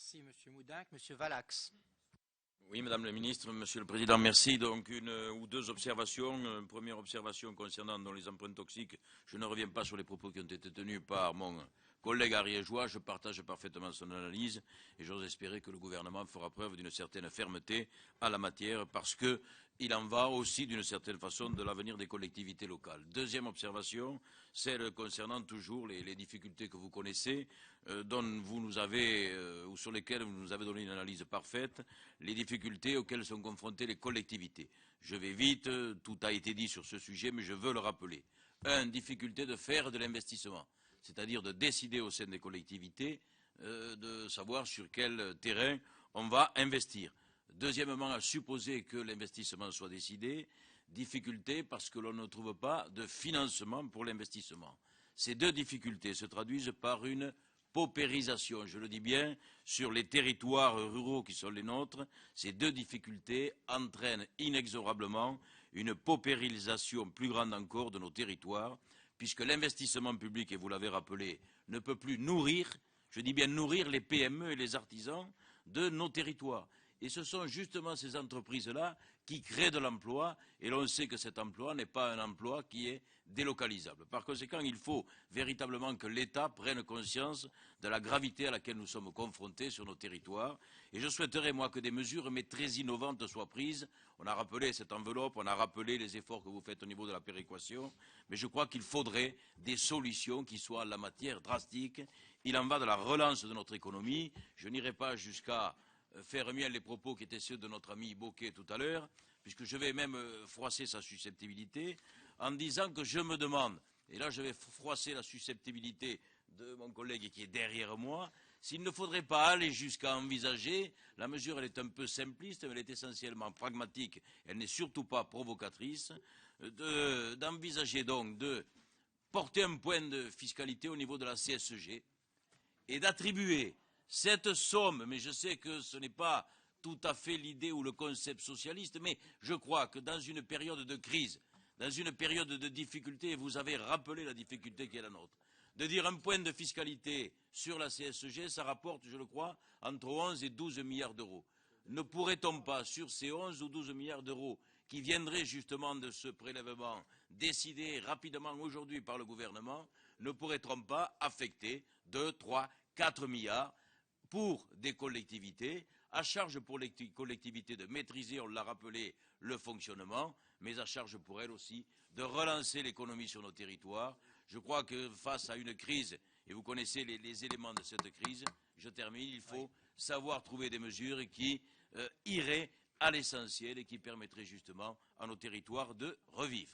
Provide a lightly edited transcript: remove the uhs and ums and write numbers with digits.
Merci, Monsieur Moudenc. Monsieur Valax. Oui, Madame la Ministre, Monsieur le Président, merci. Donc, une ou deux observations. Une première observation concernant les empreintes toxiques. Je ne reviens pas sur les propos qui ont été tenus par mon collègue ariégeois. Je partage parfaitement son analyse et j'ose espérer que le gouvernement fera preuve d'une certaine fermeté à la matière parce qu'il en va aussi d'une certaine façon de l'avenir des collectivités locales. Deuxième observation, celle concernant toujours les difficultés que vous connaissez, dont vous nous avez, ou sur lesquelles vous nous avez donné une analyse parfaite, les difficultés auxquelles sont confrontées les collectivités. Je vais vite, tout a été dit sur ce sujet, mais je veux le rappeler. Difficulté de faire de l'investissement, c'est-à-dire de décider au sein des collectivités de savoir sur quel terrain on va investir. Deuxièmement, à supposer que l'investissement soit décidé, difficulté parce que l'on ne trouve pas de financement pour l'investissement. Ces deux difficultés se traduisent par une paupérisation, je le dis bien, sur les territoires ruraux qui sont les nôtres. Ces deux difficultés entraînent inexorablement une paupérisation plus grande encore de nos territoires, puisque l'investissement public, et vous l'avez rappelé, ne peut plus nourrir, je dis bien nourrir les PME et les artisans de nos territoires. Et ce sont justement ces entreprises-là qui créent de l'emploi, et l'on sait que cet emploi n'est pas un emploi qui est délocalisable. Par conséquent, il faut véritablement que l'État prenne conscience de la gravité à laquelle nous sommes confrontés sur nos territoires. Et je souhaiterais, moi, que des mesures, mais très innovantes, soient prises. On a rappelé cette enveloppe, on a rappelé les efforts que vous faites au niveau de la péréquation, mais je crois qu'il faudrait des solutions qui soient en la matière drastiques. Il en va de la relance de notre économie. Je n'irai pas jusqu'à faire mien les propos qui étaient ceux de notre ami Bocquet tout à l'heure, puisque je vais même froisser sa susceptibilité, en disant que je me demande, et là je vais froisser la susceptibilité de mon collègue qui est derrière moi, s'il ne faudrait pas aller jusqu'à envisager, la mesure elle est un peu simpliste, mais elle est essentiellement pragmatique, elle n'est surtout pas provocatrice, d'envisager donc de porter un point de fiscalité au niveau de la CSG et d'attribuer cette somme, mais je sais que ce n'est pas tout à fait l'idée ou le concept socialiste, mais je crois que dans une période de crise, dans une période de difficulté, et vous avez rappelé la difficulté qui est la nôtre, de dire un point de fiscalité sur la CSG, ça rapporte, je le crois, entre 11 et 12 milliards d'euros. Ne pourrait-on pas, sur ces 11 ou 12 milliards d'euros qui viendraient justement de ce prélèvement décidé rapidement aujourd'hui par le gouvernement, ne pourrait-on pas affecter 2, 3, 4 milliards pour des collectivités, à charge pour les collectivités de maîtriser, on l'a rappelé, le fonctionnement, mais à charge pour elles aussi de relancer l'économie sur nos territoires. Je crois que face à une crise, et vous connaissez les éléments de cette crise, je termine, il faut savoir trouver des mesures qui iraient à l'essentiel et qui permettraient justement à nos territoires de revivre.